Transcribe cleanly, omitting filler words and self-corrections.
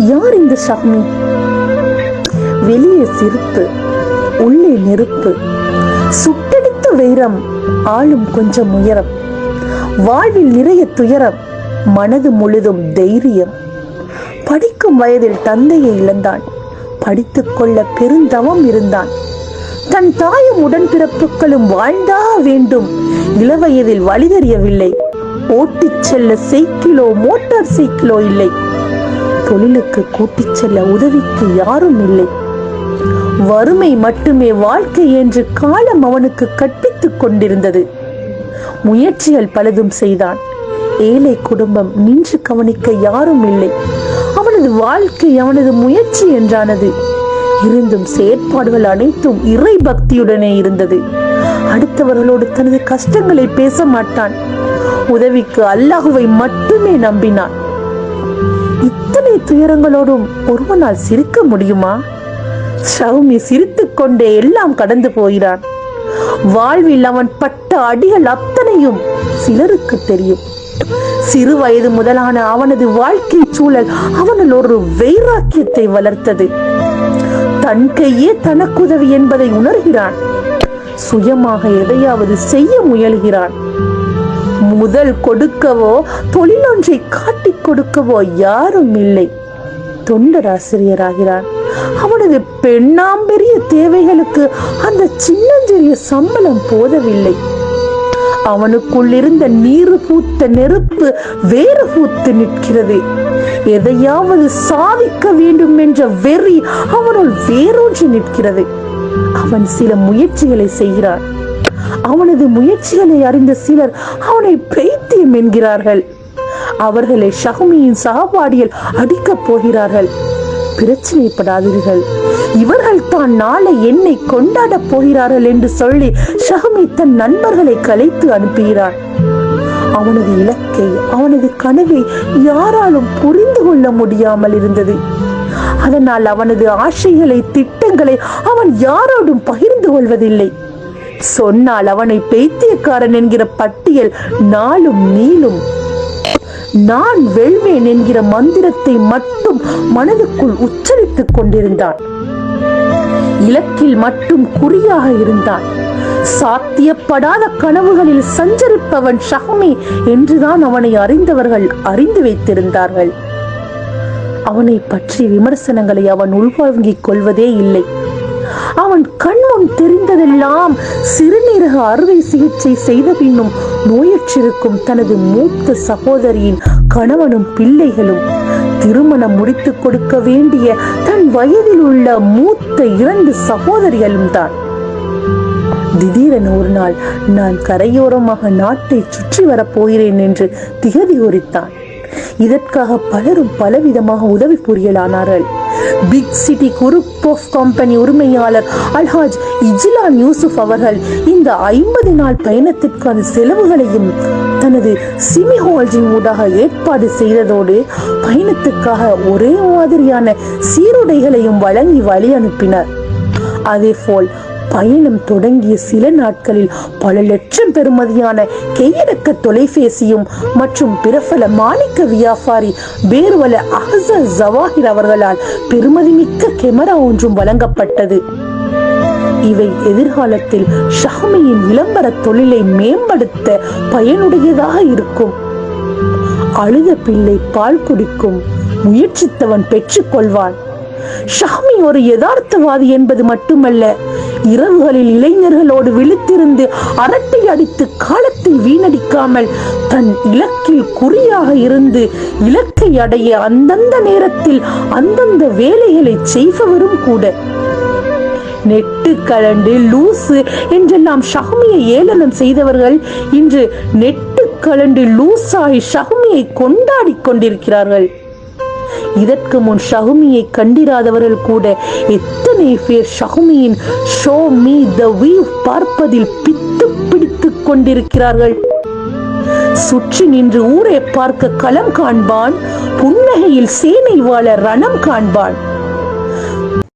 யார் இந்த ஷஹ்மி? வெளியே சிரிப்பு, உள்ளே நெருப்பு, சுட்டெடுத்த வைரம், ஆளும் கொஞ்சம் உயரம், வாழ்வில் நிறைய துயரம், மனது முழுதும் தைரியம். படிக்கும் வயதில் தந்தையை இழந்தான். படித்துக் கொள்ள பெருந்தவம் இருந்தான். தன் தாயும் உடன்பிறப்புகளும் வாழ்ந்தா வேண்டும். இளவயதில் வழி தெரியவில்லை. ஓட்டிச் செல்ல சைக்கிளோ மோட்டார் சைக்கிளோ இல்லை. தொழிலுக்கு கூட்டிச் செல்ல உதவிக்கு யாரும் இல்லை. வறுமை மட்டுமே வாழ்க்கை என்று காலம் அவனுக்கு கற்பித்துக் கொண்டிருந்தது. முயற்சிகள் பலதும் செய்தான். ஏழை குடும்பம், நின்று கவனிக்க யாரும் இல்லை. அவனது வாழ்க்கை அவனது முயற்சி என்றானது. இருந்தும் செயற்பாடுகள் அனைத்தும் இறை பக்தியுடனே இருந்தது. அடுத்தவர்களோடு தனது கஷ்டங்களை பேச மாட்டான். உதவிக்கு அல்லாஹுவை மட்டுமே நம்பினான். இத்தனை துயரங்களோடும் ஒருவனால் சிரிக்க முடியுமா? ஷஹ்மி சிரித்துக் கொண்டே எல்லாம் கடந்து போகிறான். வாழ்வில் அவன் பட்ட அடிகள் அத்தனையும் சிலருக்கு தெரியும். சிறு வயது முதலான அவனது வாழ்க்கை சூழல் அவனில் ஒரு வைராக்கியத்தை வளர்த்தது. தன் கையே தனக்குதவி என்பதை உணர்கிறான். சுயமாக எதையாவது செய்ய முயல்கிறான். முதல் கொடுக்கவோ தொழிலொன்றை காட்டிக் கொடுக்கவோ யாரும் இல்லை. தொண்டராசிரியராகிறான். அவனது பெண்ணாம்பெரிய தேவைகளுக்கு அந்த சின்னஞ்சிறிய சம்பளம் போதவில்லை. அவனுக்குள் இருந்த நீர் பூத்த நெருப்பு வேறு பூத்து நிற்கிறது. எதையாவது சாதிக்க வேண்டும் என்ற வெறி அவனுள் வேரூன்றி நிற்கிறது. அவன் சில முயற்சிகளை செய்கிறான். அவனது முயற்சிகளை அறிந்த சிலர் அவனை பைத்தியம் என்கிறார்கள். அவர்களை ஷஹ்மியின் சகபாடியில் அடிக்கப் போகிறார்கள். பிரச்சனைப்படாதீர்கள், இவர்கள் தான் நாளை என்னை கொண்டாட போகிறார்கள் என்று சொல்லி ஷஹ்மி தன் நண்பர்களை கலைத்து அனுப்புகிறான். அவனது இலக்கை, அவனது கனவை யாராலும் புரிந்து கொள்ள முடியாமல் இருந்தது. அதனால் அவனது ஆசைகளை, திட்டங்களை அவன் யாரோடும் பகிர்ந்து கொள்வதில்லை. சொன்னால் அவனை பைத்தியக்காரன் என்கிற பட்டியல் நாளும் நீளும். நான் வெல்வேன் என்கிற மந்திரத்தை மட்டும் மனதுக்குள் உச்சரித்துக் கொண்டிருந்தான். இலக்கில் மட்டும் குறியாக இருந்தான். சாத்தியப்படாத கனவுகளில் சஞ்சரிப்பவன் ஷஹ்மி என்றுதான் அவனை அறிந்தவர்கள் அறிந்து வைத்திருந்தார்கள். அவனை பற்றி விமர்சனங்களை அவன் உள்வாங்கிக் கொள்வதே இல்லை. அவன் கண்முன் தெரிந்ததெல்லாம் சிறுநீரக அறுவை சிகிச்சை செய்த பின்னும் நோயுற்றிருக்கும் தனது மூத்த சகோதரியின் கணவனும் பிள்ளைகளும், திருமணம் முடித்துக் கொடுக்க வேண்டிய தன் வயதில் உள்ள மூத்த 2 சகோதரிகளும் தான். திடீரென ஒரு நாள் நான் கரையோரமாக நாட்டை சுற்றி வரப்போகிறேன் என்று திகதி உரித்தான். இதற்காக பலரும் பலவிதமாக உதவி புரியலானார்கள். Big city group of company உரிமையாளர் அல்ஹாஜ் இஜ்லான் யூசுப் அவர்கள் இந்த 50 நாள் பயணத்திற்கான செலவுகளையும் தனது சிமி ஹோல்டிங் ஊடாக ஏற்பாடு செய்ததோடு பயணத்துக்காக ஒரே மாதிரியான சீருடைகளையும் வழங்கி வழி அனுப்பினர். அதேபோல் பயணம் தொடங்கிய சில நாட்களில் பல லட்சம் பெறுமதியான கையடக்க தொலைபேசியும் மற்றும் பிரபல மாணிக்க வியாபாரி பேர்வல அஹ்சன் ஜவாஹிர் அவர்களால் பெருமதிமிக்க கேமரா ஒன்றும் வழங்கப்பட்டது. இவை எதிர்காலத்தில் ஷஹ்மியின் விளம்பர தொழிலை மேம்படுத்த பயனுடையதாக இருக்கும். அழுத பிள்ளை பால் குடிக்கும், முயற்சித்தவன் பெற்றுக் கொள்வான். ஷஹ்மி ஒரு யதார்த்தவாதி என்பது மட்டுமல்ல, இரவுகளில் இளைஞர்களோடு விழித்திருந்து அரட்டை அடித்து காலத்தை வீணடிக்காமல் தன் இலக்கில் குறியாக இருந்து இலக்கை அடைய அந்தந்த நேரத்தில் அந்தந்த வேலைகளை செய்பவரும் கூட. நெட்டு கலண்டு லூசு என்றெல்லாம் ஷஹ்மியை ஏளனம் செய்தவர்கள் இன்று நெட்டு கலண்டு லூசாகி ஷஹ்மியை கொண்டாடி கொண்டிருக்கிறார்கள். இதற்கு முன் ஷஹ்மியை கண்டிராதவர்கள் கூட எத்தனை பேர் ஷஹ்மியின் ஷோ மீ த வியூ பார்ப்பதில் பித்து பிடித்துக் கொண்டிருக்கிறார்கள். சுற்றி நின்று ஊரை பார்க்க களம் காண்பான், புன்னகையில் சேனை வாழ ரணம் காண்பான்.